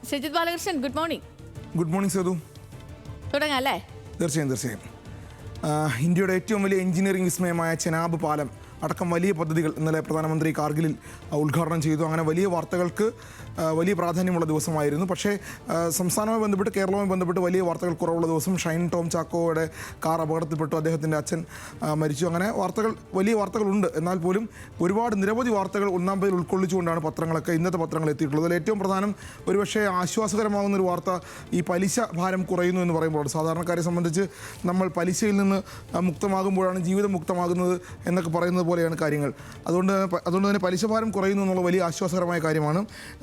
Sreejith Balakrishnan, good morning. Good morning Sethu. തുടങ്ങാം അല്ലേ? തീർച്ചയായും. ഇന്ത്യയുടെ ഏറ്റവും വലിയ എഞ്ചിനീയറിംഗ് വിസ്മയമായ ചെനാബ് പാലം അടക്കം വലിയ പദ്ധതികൾ ഇന്നലെ പ്രധാനമന്ത്രി കാർഗിലിൽ ഉദ്ഘാടനം ചെയ്തു. അങ്ങനെ വലിയ വാർത്തകൾക്ക് വലിയ പ്രാധാന്യമുള്ള ദിവസമായിരുന്നു. പക്ഷേ സംസ്ഥാനവുമായി ബന്ധപ്പെട്ട് കേരളവുമായി ബന്ധപ്പെട്ട് വലിയ വാർത്തകൾ കുറവുള്ള ദിവസം. ഷൈൻ ടോം ചാക്കോയുടെ കാർ അപകടത്തിൽപ്പെട്ടു, അദ്ദേഹത്തിൻ്റെ അച്ഛൻ മരിച്ചു. അങ്ങനെ വലിയ വാർത്തകളുണ്ട്. എന്നാൽ പോലും നിരവധി വാർത്തകൾ ഒന്നാം പേരിൽ ഉൾക്കൊള്ളിച്ചുകൊണ്ടാണ് ഇന്നത്തെ പത്രങ്ങൾ എത്തിയിട്ടുള്ളത്. അതിൽ ഏറ്റവും പ്രധാനം ഒരുപക്ഷെ ആശ്വാസകരമാകുന്ന ഒരു വാർത്ത ഈ പലിശ ഭാരം കുറയുന്നു എന്ന് പറയുമ്പോൾ സാധാരണക്കാരെ സംബന്ധിച്ച് നമ്മൾ പലിശയിൽ നിന്ന് മുക്തമാകുമ്പോഴാണ് ജീവിതം മുക്തമാകുന്നത് എന്നൊക്കെ പറയുന്നത് പോലെയാണ് കാര്യങ്ങൾ. അതുകൊണ്ട് തന്നെ പലിശ ഭാരം കുറയുന്നു എന്നുള്ള വലിയ ആശ്വാസകരമായ കാര്യമാണ്.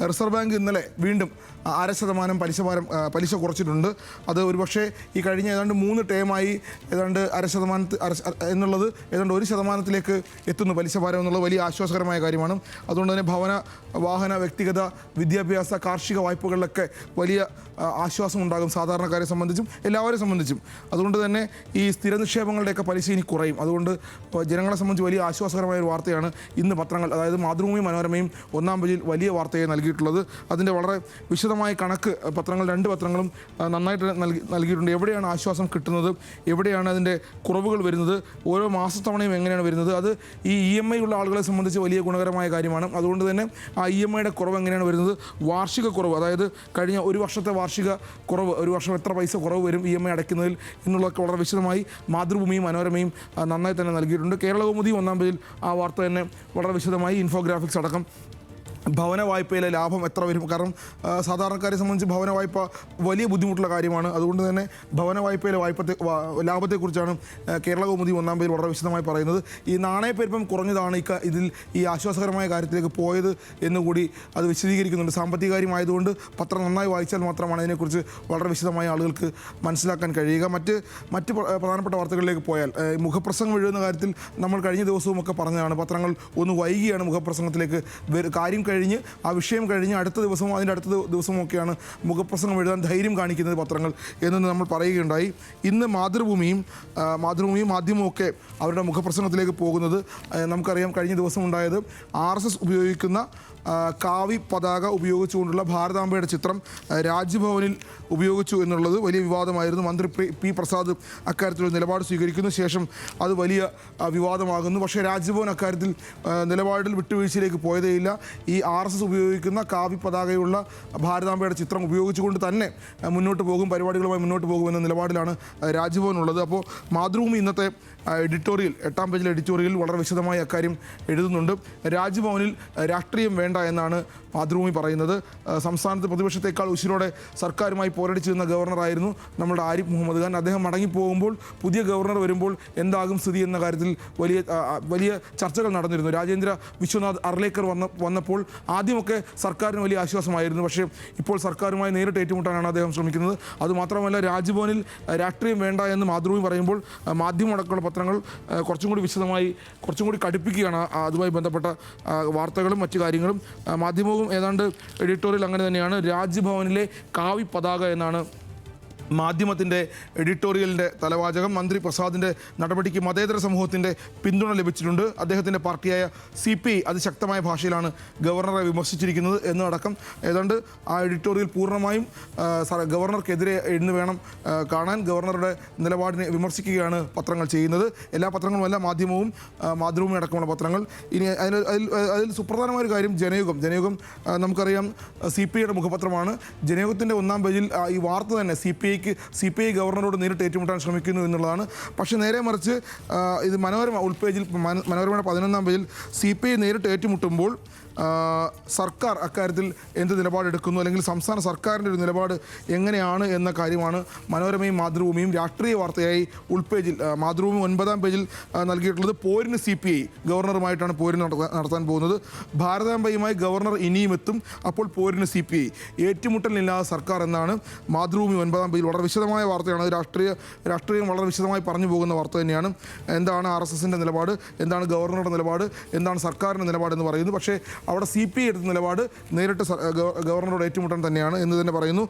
റിസർവ് ബാങ്ക് ഇന്നലെ വീണ്ടും 0.5% പലിശ കുറച്ചിട്ടുണ്ട്. അത് ഒരുപക്ഷെ ഈ കഴിഞ്ഞ ഏതാണ്ട് 3 ടേമായി ഏതാണ്ട് 0.5% എന്നുള്ളത് ഏതാണ്ട് 1% എത്തുന്നു പലിശ ഭാരം എന്നുള്ളത് വലിയ ആശ്വാസകരമായ കാര്യമാണ്. അതുകൊണ്ട് തന്നെ ഭവന, വാഹന, വ്യക്തിഗത, വിദ്യാഭ്യാസ, കാർഷിക വായ്പകളിലൊക്കെ വലിയ ആശ്വാസം ഉണ്ടാകും സാധാരണക്കാരെ സംബന്ധിച്ചും എല്ലാവരെയും സംബന്ധിച്ചും. അതുകൊണ്ട് തന്നെ ഈ സ്ഥിര നിക്ഷേപങ്ങളുടെയൊക്കെ പലിശ ഇനി കുറയും. അതുകൊണ്ട് ജനങ്ങളെ സംബന്ധിച്ച് വലിയ ആശ്വാസകരമായ ഒരു വാർത്തയാണ് ഇന്ന് പത്രങ്ങൾ, അതായത് മാതൃഭൂമിയും മനോരമയും ഒന്നാം പേജിൽ വലിയ വാർത്തയെ നൽകിയിട്ടുള്ളത്. അതിൻ്റെ വളരെ വിശദമായ കണക്ക് രണ്ട് പത്രങ്ങളും നന്നായിട്ട് നൽകിയിട്ടുണ്ട്. എവിടെയാണ് ആശ്വാസം കിട്ടുന്നത്, എവിടെയാണ് അതിൻ്റെ കുറവുകൾ വരുന്നത്, ഓരോ മാസത്തവണയും എങ്ങനെയാണ് വരുന്നത്, അത് ഈ EMI ഉള്ള ആളുകളെ സംബന്ധിച്ച് വലിയ ഗുണകരമായ കാര്യമാണ്. അതുകൊണ്ട് തന്നെ ആ EMIയുടെ കുറവ് എങ്ങനെയാണ് വരുന്നത്, വാർഷിക കുറവ്, അതായത് കഴിഞ്ഞ ഒരു വർഷത്തെ വാർഷിക കുറവ്, ഒരു വർഷം എത്ര പൈസ കുറവ് വരും EMI അടയ്ക്കുന്നതിൽ എന്നുള്ളതൊക്കെ വളരെ വിശദമായി മാതൃഭൂമിയും മനോരമയും നന്നായി തന്നെ നൽകിയിട്ടുണ്ട്. കേരളകൗമുദി ഒന്നാം പേജിൽ ആ വാർത്ത തന്നെ വളരെ വിശദമായി ഇൻഫോഗ്രാഫിക്സ് അടക്കം ഭവന വായ്പയിലെ ലാഭം എത്ര വരും, കാരണം സാധാരണക്കാരെ സംബന്ധിച്ച് ഭവന വായ്പ വലിയ ബുദ്ധിമുട്ടുള്ള കാര്യമാണ്. അതുകൊണ്ട് തന്നെ ഭവന വായ്പയിലെ ലാഭത്തെക്കുറിച്ചാണ് കേരളകൗമുദി ഒന്നാം പേജിൽ വളരെ വിശദമായി പറയുന്നത്. ഈ നാണയപ്പെരുപ്പം കുറഞ്ഞതാണ് ഇതിൽ ഈ ആശ്വാസകരമായ കാര്യത്തിലേക്ക് പോയത് എന്നുകൂടി അത് വിശദീകരിക്കുന്നുണ്ട്. സാമ്പത്തിക കാര്യമായതുകൊണ്ട് പത്രം നന്നായി വായിച്ചാൽ മാത്രമാണ് അതിനെക്കുറിച്ച് വളരെ വിശദമായി ആളുകൾക്ക് മനസ്സിലാക്കാൻ കഴിയുക. മറ്റ് പ്രധാനപ്പെട്ട വാർത്തകളിലേക്ക് പോയാൽ മുഖപ്രസംഗം എഴുതുന്ന കാര്യത്തിൽ നമ്മൾ കഴിഞ്ഞ ദിവസവും ഒക്കെ പറഞ്ഞതാണ്. പത്രങ്ങൾ ഒന്ന് വൈകിയാണ് മുഖപ്രസംഗത്തിലേക്ക് കാര്യം കഴിഞ്ഞ് ആ വിഷയം കഴിഞ്ഞ് അടുത്ത ദിവസമോ അതിൻ്റെ അടുത്ത ദിവസമോ ഒക്കെയാണ് മുഖപ്രസംഗം എഴുതാൻ ധൈര്യം കാണിക്കുന്നത് പത്രങ്ങൾ എന്ന് നമ്മൾ പറയുകയുണ്ടായി. ഇന്ന് മാതൃഭൂമിയും മാധ്യമവും ഒക്കെ അവരുടെ മുഖപ്രസംഗത്തിലേക്ക് പോകുന്നത് നമുക്കറിയാം. കഴിഞ്ഞ ദിവസം ഉണ്ടായത് RSS ഉപയോഗിക്കുന്ന കാവി പതാക ഉപയോഗിച്ചുകൊണ്ടുള്ള ഭാരതാംബയുടെ ചിത്രം രാജ്ഭവനിൽ ഉപയോഗിച്ചു എന്നുള്ളത് വലിയ വിവാദമായിരുന്നു. മന്ത്രി പി പ്രസാദ് അക്കാര്യത്തിലൊരു നിലപാട് സ്വീകരിക്കുന്നു. ശേഷം അത് വലിയ വിവാദമാകുന്നു. പക്ഷേ രാജ്ഭവൻ അക്കാര്യത്തിൽ നിലപാടിൽ വിട്ടുവീഴ്ചയിലേക്ക് പോയതേയില്ല. ഈ RSS ഉപയോഗിക്കുന്ന കാവി പതാകയുള്ള ഭാരതാംബയുടെ ചിത്രം ഉപയോഗിച്ചുകൊണ്ട് തന്നെ പരിപാടികളുമായി മുന്നോട്ട് പോകുമെന്ന നിലപാടിലാണ് രാജ്ഭവൻ ഉള്ളത്. അപ്പോൾ മാതൃഭൂമി ഇന്നത്തെ എഡിറ്റോറിയൽ 8-ാം പേജിലെ എഡിറ്റോറിയൽ വളരെ വിശദമായി അക്കാര്യം എഴുതുന്നുണ്ട്. രാജ്ഭവനിൽ രാഷ്ട്രീയം വേണ്ട എന്നാണ് മാതൃഭൂമി പറയുന്നത്. സംസ്ഥാനത്ത് പ്രതിപക്ഷത്തേക്കാൾ ഉശിരോടെ സർക്കാരുമായി പോരടിച്ചിരുന്ന ഗവർണറായിരുന്നു നമ്മുടെ ആരിഫ് മുഹമ്മദ് ഖാൻ. അദ്ദേഹം മടങ്ങിപ്പോകുമ്പോൾ പുതിയ ഗവർണർ വരുമ്പോൾ എന്താകും സ്ഥിതി എന്ന കാര്യത്തിൽ വലിയ ചർച്ചകൾ നടന്നിരുന്നു. രാജേന്ദ്ര വിശ്വനാഥ് അർലേക്കർ വന്നപ്പോൾ ആദ്യമൊക്കെ സർക്കാരിന് വലിയ ആശ്വാസമായിരുന്നു. പക്ഷേ ഇപ്പോൾ സർക്കാരുമായി നേരിട്ട് ഏറ്റുമുട്ടാനാണ് അദ്ദേഹം ശ്രമിക്കുന്നത്. അതുമാത്രമല്ല, രാജ്ഭവനിൽ രാഷ്ട്രീയം വേണ്ട എന്ന് മാതൃഭൂമി പറയുമ്പോൾ മാധ്യമമടക്കമുള്ള പത്രങ്ങൾ കുറച്ചും കൂടി വിശദമായി കുറച്ചും കൂടി കടുപ്പിക്കുകയാണ് അതുമായി ബന്ധപ്പെട്ട വാർത്തകളും മറ്റു കാര്യങ്ങളും. മാധ്യമവും ഏതാണ്ട് എഡിറ്റോറിയൽ അങ്ങനെ തന്നെയാണ്. രാജ്ഭവനിലെ കാവി പതാക എന്നാണ് മാധ്യമത്തിൻ്റെ എഡിറ്റോറിയലിൻ്റെ തലവാചകം. മന്ത്രി പ്രസാദിൻ്റെ നടപടിക്ക് മതേതര സമൂഹത്തിൻ്റെ പിന്തുണ ലഭിച്ചിട്ടുണ്ട്. അദ്ദേഹത്തിൻ്റെ പാർട്ടിയായ CPI അതിശക്തമായ ഭാഷയിലാണ് ഗവർണറെ വിമർശിച്ചിരിക്കുന്നത് എന്നതടക്കം ഏതാണ്ട് ആ എഡിറ്റോറിയൽ പൂർണ്ണമായും ഗവർണർക്കെതിരെ എന്ന് വേണം കാണാൻ. ഗവർണറുടെ നിലപാടിനെ വിമർശിക്കുകയാണ് പത്രങ്ങൾ ചെയ്യുന്നത്. എല്ലാ പത്രങ്ങളുമല്ല, മാതൃഭൂമി അടക്കമുള്ള പത്രങ്ങൾ. ഇനി അതിൽ സുപ്രധാനമായൊരു കാര്യം ജനയുഗം നമുക്കറിയാം CPIയുടെ മുഖപത്രമാണ്. ജനയുഗത്തിൻ്റെ ഒന്നാം പേജിൽ ഈ വാർത്ത തന്നെ CPI ഗവർണറോട് നേരിട്ട് ഏറ്റുമുട്ടാൻ ശ്രമിക്കുന്നു എന്നുള്ളതാണ്. പക്ഷേ നേരെ മറിച്ച് ഇത് മനോരമയുടെ 11-ാം പേജിൽ CPI നേരിട്ട് ഏറ്റുമുട്ടുമ്പോൾ സർക്കാർ അക്കാര്യത്തിൽ എന്ത് നിലപാടെടുക്കുന്നു, അല്ലെങ്കിൽ സംസ്ഥാന സർക്കാരിൻ്റെ ഒരു നിലപാട് എങ്ങനെയാണ് എന്ന കാര്യമാണ് മനോരമയും മാതൃഭൂമിയും രാഷ്ട്രീയ വാർത്തയായി ഉൾപേജിൽ മാതൃഭൂമി 9-ാം പേജിൽ നൽകിയിട്ടുള്ളത്. പോരിന് CPI ഗവർണറുമായിട്ടാണ് പോരിന് നടത്താൻ പോകുന്നത്. ഭാരതാംബയുമായി ഗവർണർ ഇനിയും എത്തും, അപ്പോൾ പോരിന് CPI, ഏറ്റുമുട്ടലില്ലാതെ സർക്കാർ എന്നാണ് മാതൃഭൂമി 9-ാം പേജിൽ വളരെ വിശദമായ വാർത്തയാണ്. രാഷ്ട്രീയം വളരെ വിശദമായി പറഞ്ഞു പോകുന്ന വാർത്ത തന്നെയാണ്. എന്താണ് RSSൻ്റെ നിലപാട്, എന്താണ് ഗവർണറുടെ നിലപാട്, എന്താണ് സർക്കാരിൻ്റെ നിലപാടെന്ന് പറയുന്നത്. പക്ഷേ അവിടെ CPI എടുത്ത നിലപാട് നേരിട്ട് ഗവർണറോട് ഏറ്റുമുട്ടാൻ തന്നെയാണ് എന്ന് തന്നെ പറയുന്നു.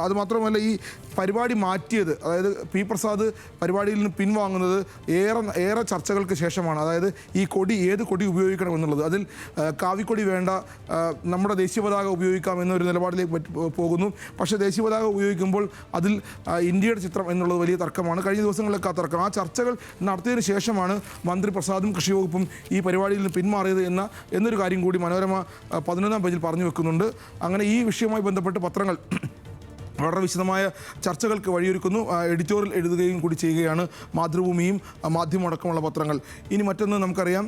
അതുമാത്രമല്ല ഈ പരിപാടി മാറ്റിയത്, അതായത് പി പ്രസാദ് പരിപാടിയിൽ നിന്ന് പിൻവാങ്ങുന്നത് ഏറെ ചർച്ചകൾക്ക് ശേഷമാണ്. അതായത് ഈ കൊടി ഏത് കൊടി ഉപയോഗിക്കണം എന്നുള്ളത്, അതിൽ കാവിക്കൊടി വേണ്ട, നമ്മുടെ ദേശീയ പതാക ഉപയോഗിക്കാം എന്നൊരു നിലപാടിലേക്ക് പോകുന്നു. പക്ഷേ ദേശീയ പതാക ഉപയോഗിക്കുമ്പോൾ അതിൽ ഇന്ത്യയുടെ ചിത്രം എന്നുള്ളത് വലിയ തർക്കമാണ്. കഴിഞ്ഞ ദിവസങ്ങളിലൊക്കെ ആ തർക്കം, ആ ചർച്ചകൾ നടത്തിയതിനു ശേഷമാണ് മന്ത്രി പ്രസാദും കൃഷി വകുപ്പും ഈ പരിപാടിയിൽ നിന്ന് പിന്മാറിയത് എന്നൊരു കാര്യം കൂടി മനോരമ 11-ാം പേജിൽ പറഞ്ഞു വെക്കുന്നുണ്ട്. അങ്ങനെ ഈ വിഷയവുമായി ബന്ധപ്പെട്ട് പത്രങ്ങൾ വളരെ വിശദമായ ചർച്ചകൾക്ക് വഴിയൊരുക്കുന്നു. എഡിറ്റോറിയൽ എഴുതുകയും കൂടി ചെയ്യുകയാണ് മാതൃഭൂമിയും മാധ്യമമടക്കമുള്ള പത്രങ്ങൾ. ഇനി മറ്റൊന്ന് നമുക്കറിയാം,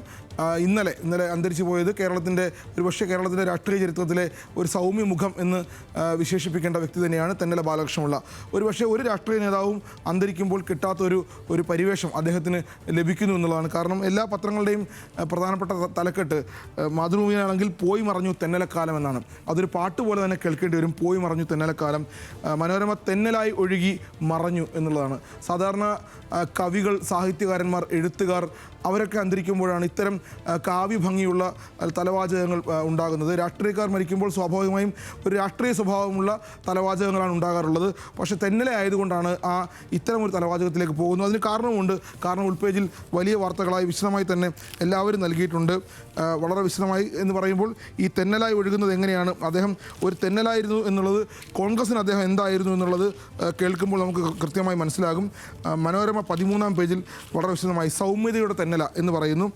ഇന്നലെ അന്തരിച്ചു പോയത് ഒരുപക്ഷെ കേരളത്തിൻ്റെ രാഷ്ട്രീയ ചരിത്രത്തിലെ ഒരു സൗമ്യ മുഖം എന്ന് വിശേഷിപ്പിക്കേണ്ട വ്യക്തി തന്നെയാണ് തെന്നല ബാലകൃഷ്ണപിള്ള. ഒരുപക്ഷെ ഒരു രാഷ്ട്രീയ നേതാവും അന്തരിക്കുമ്പോൾ കിട്ടാത്തൊരു പരിവേഷം അദ്ദേഹത്തിന് ലഭിക്കുന്നു എന്നുള്ളതാണ്. കാരണം എല്ലാ പത്രങ്ങളുടെയും പ്രധാനപ്പെട്ട തലക്കെട്ട് മാതൃഭൂമിയിലാണെങ്കിൽ പോയി മറഞ്ഞു തെന്നലക്കാലം എന്നാണ്. അതൊരു പാട്ട് പോലെ തന്നെ കേൾക്കേണ്ടി വരും, പോയി മറഞ്ഞു തെന്നലക്കാലം. മനോരമ തെന്നലായി ഒഴുകി മറഞ്ഞു എന്നുള്ളതാണ്. സാധാരണ കവികൾ, സാഹിത്യകാരന്മാർ, എഴുത്തുകാർ അവരൊക്കെ അന്തരിക്കുമ്പോഴാണ് ഇത്തരം കാവ്യഭംഗിയുള്ള തലവാചകങ്ങൾ ഉണ്ടാകുന്നത്. രാഷ്ട്രീയക്കാർ മരിക്കുമ്പോൾ സ്വാഭാവികമായും ഒരു രാഷ്ട്രീയ സ്വഭാവമുള്ള തലവാചകങ്ങളാണ് ഉണ്ടാകാറുള്ളത്. പക്ഷേ തെന്നല ആയതുകൊണ്ടാണ് ഇത്തരം ഒരു തലവാചകത്തിലേക്ക് പോകുന്നത്. അതിന് കാരണമുണ്ട്. കാരണം ഉൾപേജിൽ വലിയ വാർത്തകളായി വിശദമായി തന്നെ എല്ലാവരും നൽകിയിട്ടുണ്ട്. വളരെ വിശദമായി എന്ന് പറയുമ്പോൾ ഈ തെന്നലായി ഒഴുകുന്നത് എങ്ങനെയാണ്, അദ്ദേഹം ഒരു തെന്നലായിരുന്നു എന്നുള്ളത്, കോൺഗ്രസിന് അദ്ദേഹം എന്തായിരുന്നു എന്നുള്ളത് കേൾക്കുമ്പോൾ നമുക്ക് കൃത്യമായി മനസ്സിലാകും. മനോരമ 13-ാം പേജിൽ വളരെ വിശദമായി സൗമ്യതയുടെ തെന്നല എന്ന് പറയുന്നു.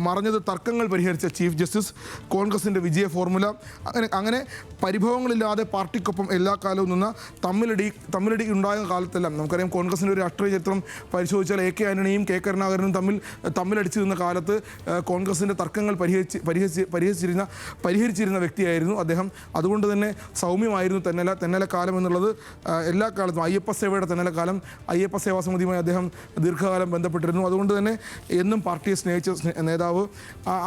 മറഞ്ഞത് തർക്കങ്ങൾ പരിഹരിച്ച ചീഫ് ജസ്റ്റിസ്, കോൺഗ്രസിൻ്റെ വിജയ ഫോർമുല. അങ്ങനെ പരിഭവങ്ങളില്ലാതെ പാർട്ടിക്കൊപ്പം എല്ലാ കാലവും നിന്ന തമ്മിലടി ഉണ്ടായ കാലത്തെല്ലാം നമുക്കറിയാം. കോൺഗ്രസിൻ്റെ ഒരു രാഷ്ട്രീയ ചരിത്രം പരിശോധിച്ചാൽ AK ആന്റണിയും K കരുണാകരനും തമ്മിലടിച്ചു നിന്ന കാലത്ത് കോൺഗ്രസിൻ്റെ തർക്കങ്ങൾ പരിഹരിച്ചിരുന്ന വ്യക്തിയായിരുന്നു അദ്ദേഹം. അതുകൊണ്ട് തന്നെ സൗമ്യമായിരുന്നു തെന്നലക്കാലം എന്നുള്ളത് എല്ലാ കാലത്തും. അയ്യപ്പ സേവയുടെ തെന്നലക്കാലം, അയ്യപ്പ സേവാ സമിതിയുമായി അദ്ദേഹം ദീർഘകാലം ബന്ധപ്പെട്ടിരുന്നു. അതുകൊണ്ട് തന്നെ എന്നും പാർട്ടിയെ സ്നേഹിച്ച നേതാവ്.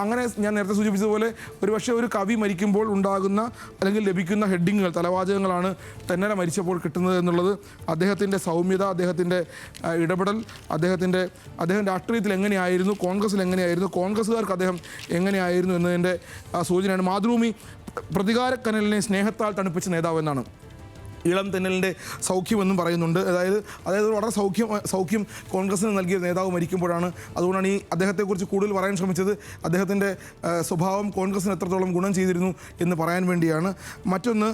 അങ്ങനെ ഞാൻ നേരത്തെ സൂചിപ്പിച്ചതുപോലെ ഒരുപക്ഷെ ഒരു കവി മരിക്കുമ്പോൾ ഉണ്ടാകുന്ന അല്ലെങ്കിൽ ലഭിക്കുന്ന ഹെഡിങ്ങുകൾ, തലവാചകങ്ങളാണ് തെന്നല മരിച്ചപ്പോൾ കിട്ടുന്നത് എന്നുള്ളത്. അദ്ദേഹത്തിൻ്റെ സൗമ്യത, അദ്ദേഹത്തിൻ്റെ ഇടപെടൽ, അദ്ദേഹം രാഷ്ട്രീയത്തിൽ എങ്ങനെയായിരുന്നു, കോൺഗ്രസിൽ എങ്ങനെയായിരുന്നു, കോൺഗ്രസ്സുകാർക്ക് അദ്ദേഹം എങ്ങനെയായിരുന്നു എന്നതിൻ്റെ സൂചനയാണ്. മാതൃഭൂമി പ്രതികാരക്കനലിനെ സ്നേഹത്താൽ തണുപ്പിച്ച നേതാവ് എന്നാണ് ഇളം തെന്നലിൻ്റെ സൗഖ്യമെന്നും പറയുന്നുണ്ട്. അതായത് വളരെ സൗഖ്യം കോൺഗ്രസിന് നൽകിയ നേതാവ് മരിക്കുമ്പോഴാണ്. അതുകൊണ്ടാണ് ഈ അദ്ദേഹത്തെക്കുറിച്ച് കൂടുതൽ പറയാൻ ശ്രമിച്ചത്. അദ്ദേഹത്തിൻ്റെ സ്വഭാവം കോൺഗ്രസിന് എത്രത്തോളം ഗുണം ചെയ്തിരുന്നു എന്ന് പറയാൻ വേണ്ടിയാണ്. മറ്റൊന്ന്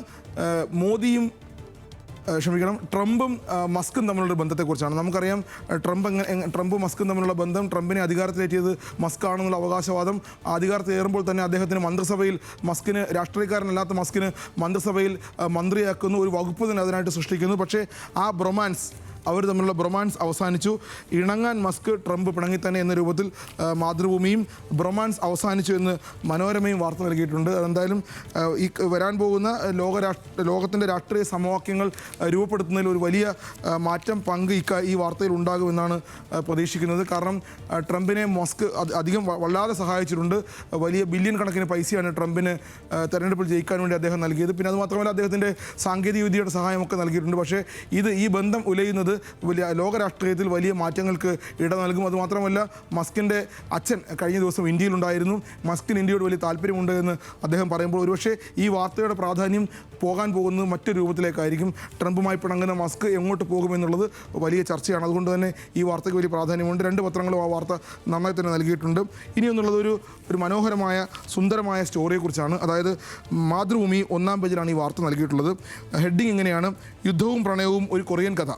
ട്രംപും മസ്കും തമ്മിലുള്ള ബന്ധത്തെക്കുറിച്ചാണ്. നമുക്കറിയാം ട്രംപും മസ്കും തമ്മിലുള്ള ബന്ധം, ട്രംപിനെ അധികാരത്തിലേറ്റിയത് മസ്ക് ആണെന്നുള്ള അവകാശവാദം. അധികാരത്തിലേറുമ്പോൾ തന്നെ അദ്ദേഹത്തിന് മന്ത്രിസഭയിൽ രാഷ്ട്രീയക്കാരനല്ലാത്ത മസ്കിന് മന്ത്രിസഭയിൽ മന്ത്രിയാക്കുന്നു, ഒരു വകുപ്പ് തന്നെ അതിനായിട്ട് സൃഷ്ടിക്കുന്നു. പക്ഷേ ആ അവർ തമ്മിലുള്ള ബ്രൊമാൻസ് അവസാനിച്ചു. ഇണങ്ങാൻ മസ്ക് ട്രംപ് പിണങ്ങി തന്നെ എന്ന രൂപത്തിൽ മാതൃഭൂമിയും ബ്രൊമാൻസ് അവസാനിച്ചു എന്ന് മനോരമയും വാർത്ത നൽകിയിട്ടുണ്ട്. അതെന്തായാലും ഈ വരാൻ പോകുന്ന ലോകത്തിൻ്റെ രാഷ്ട്രീയ സമവാക്യങ്ങൾ രൂപപ്പെടുത്തുന്നതിൽ ഒരു വലിയ പങ്ക് ഈ വാർത്തയിൽ ഉണ്ടാകുമെന്നാണ് പ്രതീക്ഷിക്കുന്നത്. കാരണം ട്രംപിനെ മസ്ക് അധികം വല്ലാതെ സഹായിച്ചിട്ടുണ്ട്. വലിയ ബില്യൺ കണക്കിന് പൈസയാണ് ട്രംപിന് തെരഞ്ഞെടുപ്പിൽ ജയിക്കാൻ വേണ്ടി അദ്ദേഹം നൽകിയത്. പിന്നെ അതുമാത്രമല്ല അദ്ദേഹത്തിൻ്റെ സാങ്കേതിക വിദ്യയുടെ സഹായമൊക്കെ നൽകിയിട്ടുണ്ട്. പക്ഷേ ഈ ബന്ധം ഉലയുന്നത് വലിയ ലോകരാഷ്ട്രീയത്തിൽ വലിയ മാറ്റങ്ങൾക്ക് ഇട നൽകും. അതുമാത്രമല്ല മസ്കിൻ്റെ അച്ഛൻ കഴിഞ്ഞ ദിവസം ഇന്ത്യയിലുണ്ടായിരുന്നു. മസ്കിന് ഇന്ത്യയോട് വലിയ താല്പര്യമുണ്ട് എന്ന് അദ്ദേഹം പറയുമ്പോൾ ഒരുപക്ഷെ ഈ വാർത്തയുടെ പ്രാധാന്യം പോകാൻ പോകുന്നത് മറ്റൊരു രൂപത്തിലേക്കായിരിക്കും. ട്രംപുമായി പിണങ്ങുന്ന മസ്ക് എങ്ങോട്ട് പോകുമെന്നുള്ളത് വലിയ ചർച്ചയാണ്. അതുകൊണ്ട് തന്നെ ഈ വാർത്തയ്ക്ക് വലിയ പ്രാധാന്യമുണ്ട്. 2 പത്രങ്ങളും ആ വാർത്ത നന്നായി തന്നെ നൽകിയിട്ടുണ്ട്. ഇനിയൊന്നുള്ളത് ഒരു മനോഹരമായ സുന്ദരമായ സ്റ്റോറിയെക്കുറിച്ചാണ്. അതായത് മാതൃഭൂമി 1-ാം പേജിലാണ് ഈ വാർത്ത നൽകിയിട്ടുള്ളത്. ഹെഡിങ് ഇങ്ങനെയാണ്: യുദ്ധവും പ്രണയവും ഒരു കൊറിയൻ കഥ.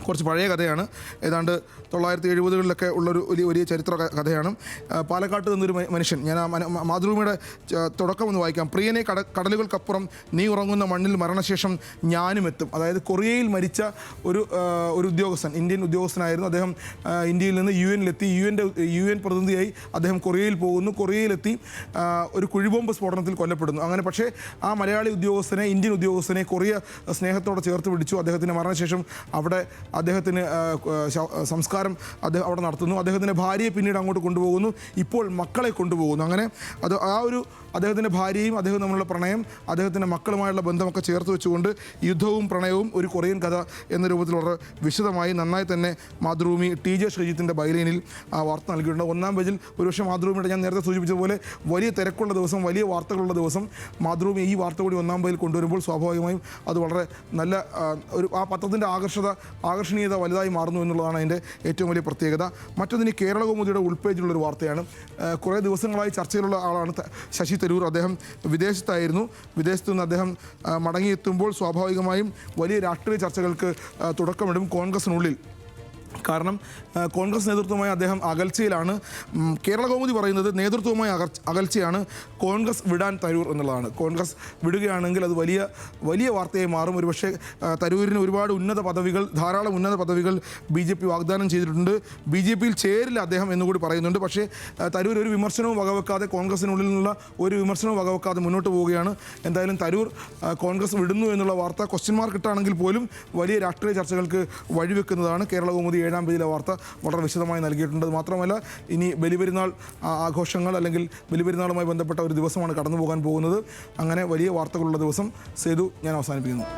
കുറച്ച് പഴയ കഥയാണ്. ഏതാണ്ട് 1970-കളിലൊക്കെ ഉള്ളൊരു വലിയ ചരിത്ര കഥയാണ്. പാലക്കാട്ട് നിന്നൊരു മനുഷ്യൻ, ഞാൻ മാതൃഭൂമിയുടെ തുടക്കം ഒന്ന് വായിക്കാം. പ്രിയനെ കടലുകൾക്കപ്പുറം നീ ഉറങ്ങുന്ന മണ്ണിൽ മരണശേഷം ഞാനും എത്തും. അതായത് കൊറിയയിൽ മരിച്ച ഒരു ഉദ്യോഗസ്ഥൻ, ഇന്ത്യൻ ഉദ്യോഗസ്ഥനായിരുന്നു. അദ്ദേഹം ഇന്ത്യയിൽ നിന്ന് UN-ലെത്തി. UN പ്രതിനിധിയായി അദ്ദേഹം കൊറിയയിൽ പോകുന്നു. കൊറിയയിലെത്തി ഒരു കുഴിബോംബ് സ്ഫോടനത്തിൽ കൊല്ലപ്പെടുന്നു. അങ്ങനെ പക്ഷേ ആ മലയാളി ഉദ്യോഗസ്ഥനെ, ഇന്ത്യൻ ഉദ്യോഗസ്ഥനെ കൊറിയ സ്നേഹത്തോടെ ചേർത്ത് പിടിച്ചു. അദ്ദേഹത്തിൻ്റെ മരണശേഷം അവിടെ അദ്ദേഹത്തിന് സംസ്കാരം അദ്ദേഹം അവിടെ നടത്തുന്നു. അദ്ദേഹത്തിൻ്റെ ഭാര്യയെ പിന്നീട് അങ്ങോട്ട് കൊണ്ടുപോകുന്നു. ഇപ്പോൾ മക്കളെ കൊണ്ടുപോകുന്നു. അങ്ങനെ ആ ഒരു അദ്ദേഹത്തിൻ്റെ ഭാര്യയും അദ്ദേഹം തമ്മിലുള്ള പ്രണയം, അദ്ദേഹത്തിൻ്റെ മക്കളുമായുള്ള ബന്ധമൊക്കെ ചേർത്ത് വെച്ചുകൊണ്ട് യുദ്ധവും പ്രണയവും ഒരു കൊറിയൻ കഥ എന്ന രൂപത്തിൽ വളരെ വിശദമായി നന്നായി തന്നെ മാതൃഭൂമി TJ ശ്രീജിത്തിൻ്റെ ബൈലൈനിൽ വാർത്ത നൽകിയിട്ടുണ്ട്. ഒന്നാം പേജിൽ ഒരുപക്ഷെ മാതൃഭൂമിയുടെ ഞാൻ നേരത്തെ സൂചിപ്പിച്ചതുപോലെ വലിയ തിരക്കുള്ള ദിവസം, വലിയ വാർത്തകളുള്ള ദിവസം മാതൃഭൂമി ഈ വാർത്ത കൂടി ഒന്നാം പേജിൽ കൊണ്ടുവരുമ്പോൾ സ്വാഭാവികമായും അത് വളരെ നല്ല ആ പത്രത്തിൻ്റെ ആകർഷണീയത വലുതായി മാറുന്നു എന്നുള്ളതാണ് അതിൻ്റെ ഏറ്റവും വലിയ പ്രത്യേകത. മറ്റൊന്നിന് കേരള കൗമുദിയുടെ ഉൾപേജിലുള്ളൊരു വാർത്തയാണ്. കുറേ ദിവസങ്ങളായി ചർച്ചയിലുള്ള ആളാണ് ശശി തരൂർ. അദ്ദേഹം വിദേശത്തായിരുന്നു. വിദേശത്തു നിന്ന് അദ്ദേഹം മടങ്ങിയെത്തുമ്പോൾ സ്വാഭാവികമായും വലിയ രാഷ്ട്രീയ ചർച്ചകൾക്ക് തുടക്കമിടും കോൺഗ്രസിനുള്ളിൽ. കാരണം കോൺഗ്രസ് നേതൃത്വവുമായി അദ്ദേഹം അകൽച്ചയിലാണ്. കേരള കൗമുദി പറയുന്നത് നേതൃത്വവുമായി അകൽച്ചയാണ്, കോൺഗ്രസ് വിടാൻ തരൂർ എന്നുള്ളതാണ്. കോൺഗ്രസ് വിടുകയാണെങ്കിൽ അത് വലിയ വാർത്തയായി മാറും. ഒരുപക്ഷെ തരൂരിന് ഒരുപാട് ധാരാളം ഉന്നത പദവികൾ BJP വാഗ്ദാനം ചെയ്തിട്ടുണ്ട്. BJPയിൽ ചേരില്ല അദ്ദേഹം എന്നുകൂടി പറയുന്നുണ്ട്. പക്ഷേ തരൂർ ഒരു വിമർശനവും വകവെക്കാതെ, കോൺഗ്രസിനുള്ളിൽ നിന്നുള്ള ഒരു വിമർശനവും വകവെക്കാതെ മുന്നോട്ട് പോവുകയാണ്. എന്തായാലും തരൂർ കോൺഗ്രസ് വിടുന്നു എന്നുള്ള വാർത്ത ക്വസ്റ്റ്യൻ മാർക്ക് ഇട്ടാണെങ്കിൽ പോലും വലിയ രാഷ്ട്രീയ ചർച്ചകൾക്ക് വഴിവെക്കുന്നതാണ്. കേരള കൗമുദി 7-ാം പേജിലെ വാർത്ത വളരെ വിശദമായി നൽകിയിട്ടുണ്ട്. മാത്രമല്ല ഇനി ബലിപെരുന്നാൾ ആഘോഷങ്ങൾ അല്ലെങ്കിൽ ബലിപെരുന്നാളുമായി ബന്ധപ്പെട്ട ഒരു ദിവസമാണ് കടന്നു പോകാൻ പോകുന്നത്. അങ്ങനെ വലിയ വാർത്തകളുള്ള ദിവസം. സേതു, ഞാൻ അവസാനിപ്പിക്കുന്നു.